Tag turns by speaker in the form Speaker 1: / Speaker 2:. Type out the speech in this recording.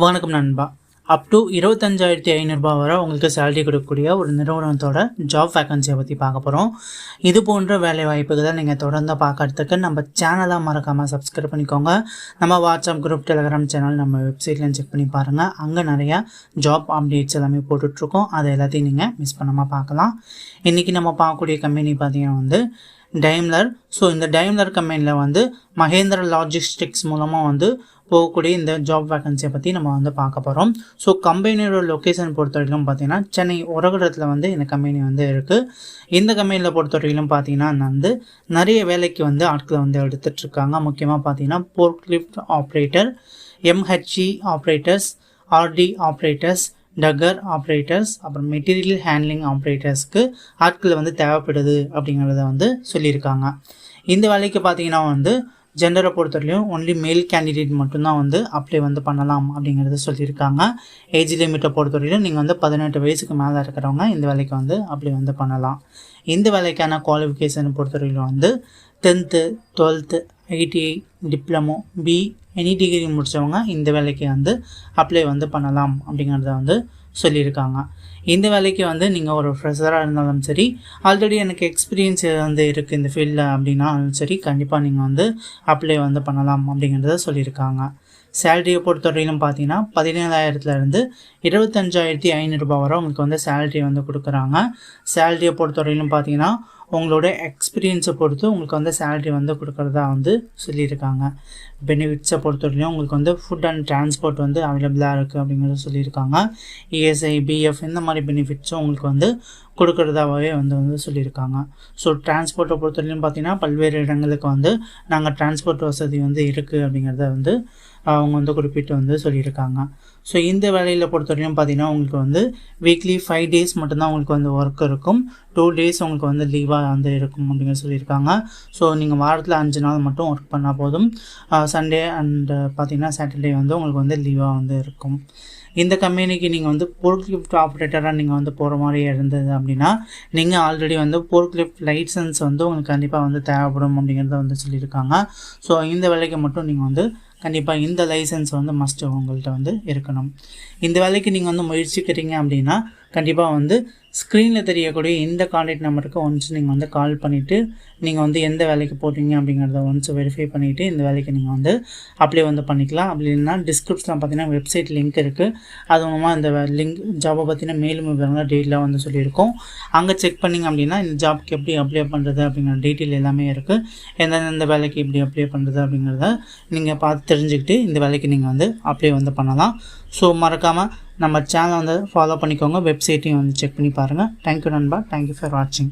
Speaker 1: வணக்கம் நண்பா. Up to 25,500 வரை உங்களுக்கு சேலரி கொடுக்கக்கூடிய ஒரு நிறுவனத்தோட ஜாப் வேக்கன்சியை பற்றி பார்க்க போகிறோம். இது போன்ற வேலை வாய்ப்புகளை நீங்கள் தொடர்ந்து பார்க்கறதுக்கு நம்ம சேனலை மறக்காமல் சப்ஸ்கிரைப் பண்ணிக்கோங்க. நம்ம வாட்ஸ்அப் குரூப், டெலிகிராம் சேனல், நம்ம வெப்சைட்லையும் செக் பண்ணி பாருங்கள். அங்கே நிறையா ஜாப் அப்டேட்ஸ் எல்லாமே போட்டுட்ருக்கோம். அதை எல்லாத்தையும் நீங்கள் மிஸ் பண்ணாமல் பார்க்கலாம். இன்றைக்கி நம்ம பார்க்கக்கூடிய கம்பெனி பார்த்திங்கன்னா டைம்லர். ஸோ இந்த டைம்லர் கம்பெனியில் மகேந்திர லாஜிஸ்டிக்ஸ் மூலமாக போகக்கூடிய இந்த ஜாப் வேக்கன்சியை பற்றி நம்ம பார்க்க போகிறோம். ஸோ கம்பெனியோட லொக்கேஷன் பொறுத்த வரைக்கும் பார்த்தீங்கன்னா சென்னை உரகடத்தில் இந்த கம்பெனி இருக்குது. இந்த கம்பெனியில் பொறுத்த வரைக்கும் பார்த்தீங்கன்னா நிறைய வேலைக்கு ஆட்களை எடுத்துகிட்ருக்காங்க. முக்கியமாக பார்த்தீங்கன்னா fork lift operator, MHE operators, RD operators, tugger operators, அப்புறம் மெட்டீரியல் ஹேண்ட்லிங் ஆப்ரேட்டர்ஸ்க்கு ஆட்கள் தேவைப்படுது அப்படிங்கிறத சொல்லியிருக்காங்க. இந்த வேலைக்கு பார்த்தீங்கன்னா ஜெண்டரை பொறுத்தவரையிலும் ஒன்லி மேல் கேண்டிடேட் மட்டும்தான் அப்ளை பண்ணலாம் அப்படிங்கிறத சொல்லியிருக்காங்க. ஏஜ் லிமிட்டை பொறுத்தவரையிலும் நீங்கள் 18 வயசுக்கு மேலே இருக்கிறவங்க இந்த வேலைக்கு அப்ளை பண்ணலாம். இந்த வேலைக்கான குவாலிஃபிகேஷன் பொறுத்தவரையிலும் 10th, 12th, ITI, diploma, any degree முடித்தவங்க இந்த வேலைக்கு அப்ளை பண்ணலாம் அப்படிங்கிறத சொல்லியிருக்காங்க. இந்த வேலைக்கு நீங்கள் ஒரு ஃப்ரெஷராக இருந்தாலும் சரி, ஆல்ரெடி எனக்கு எக்ஸ்பீரியன்ஸ் இருக்குது இந்த ஃபீல்டில் அப்படின்னாலும் சரி, கண்டிப்பாக நீங்கள் அப்ளை பண்ணலாம் அப்படிங்கிறத சொல்லியிருக்காங்க. சேலரியை பொறுத்தவரையிலும் பார்த்தீங்கன்னா 17,000 25,500 வரை உங்களுக்கு சேலரி கொடுக்குறாங்க. சேலரியை பொறுத்தவரையிலும் பார்த்தீங்கன்னா உங்களோட எக்ஸ்பீரியன்ஸை பொறுத்து உங்களுக்கு சேலரி கொடுக்குறதா சொல்லியிருக்காங்க. பெனிஃபிட்ஸை பொறுத்தவரையிலும் உங்களுக்கு ஃபுட் அண்ட் டிரான்ஸ்போர்ட் அவைலபிளாக இருக்குது அப்படிங்கிறத சொல்லியிருக்காங்க. ESI, BF இந்த மாதிரி பெனிஃபிட்ஸும் உங்களுக்கு கொடுக்குறதாவே சொல்லியிருக்காங்க. ஸோ டிரான்ஸ்போர்ட்டை பொறுத்தவரையிலும் பார்த்தீங்கன்னா பல்வேறு இடங்களுக்கு நாங்கள் டிரான்ஸ்போர்ட் வசதி இருக்குது அப்படிங்கிறத அவங்க குறிப்பிட்டு சொல்லியிருக்காங்க. ஸோ இந்த வேலையில் பொறுத்தவரையும் பார்த்தீங்கன்னா உங்களுக்கு வீக்லி 5 days மட்டும்தான் உங்களுக்கு ஒர்க் இருக்கும். 2 days உங்களுக்கு லீவாக இருக்கும் அப்படிங்கிற சொல்லியிருக்காங்க. ஸோ நீங்கள் வாரத்தில் 5 நாள் மட்டும் ஒர்க் பண்ணால் போதும். சண்டே அண்ட் பார்த்தீங்கன்னா சாட்டர்டே உங்களுக்கு லீவாக இருக்கும். இந்த கம்பெனிக்கு நீங்கள் போர்க் லிஃப்ட் ஆப்ரேட்டராக நீங்கள் போகிற மாதிரி இருந்தது அப்படின்னா நீங்கள் ஆல்ரெடி போர்க் லிஃப்ட் லைசன்ஸ் உங்களுக்கு கண்டிப்பாக தேவைப்படும் அப்படிங்கிறத சொல்லியிருக்காங்க. ஸோ இந்த வேலைக்கு மட்டும் நீங்கள் கண்டிப்பாக இந்த லைசன்ஸ் மஸ்ட்டு உங்கள்கிட்ட இருக்கணும். இந்த வேலைக்கு நீங்கள் முயற்சிக்கிறீங்க அப்படின்னா கண்டிப்பாக ஸ்க்ரீனில் தெரியக்கூடிய இந்த கான்டாக்ட் நம்பருக்கு ஒன்ஸ் நீங்கள் கால் பண்ணிவிட்டு நீங்கள் எந்த வேலைக்கு போடுறீங்க அப்படிங்கிறத ஒன்ஸ் வெரிஃபை பண்ணிவிட்டு இந்த வேலைக்கு நீங்கள் அப்ளை பண்ணிக்கலாம். அப்படி இல்லைன்னா டிஸ்கிரிப்ஷனில் பார்த்தீங்கன்னா வெப்சைட் லிங்க் இருக்குது. அது மூலமாக இந்த லிங்க் ஜாபை பற்றின மேலும் விவரங்கள் டீட்டெயிலாக சொல்லியிருக்கோம். அங்கே செக் பண்ணிங்க அப்படின்னா இந்த ஜாப்க்கு எப்படி அப்ளை பண்ணுறது அப்படிங்கிற டீட்டெயில் எல்லாமே இருக்குது. எந்தெந்த வேலைக்கு எப்படி அப்ளை பண்ணுறது அப்படிங்கிறத நீங்கள் பார்த்து தெரிஞ்சுக்கிட்டு இந்த வேலைக்கு நீங்கள் அப்ளை பண்ணலாம். ஸோ மறக்காமல் நம்ம சேனலை ஃபாலோ பண்ணிக்கோங்க. வெப்சைட்டையும் செக் பண்ணி பாருங்கள். தேங்க்யூ நண்பா. தேங்க்யூ ஃபார் வாட்சிங்.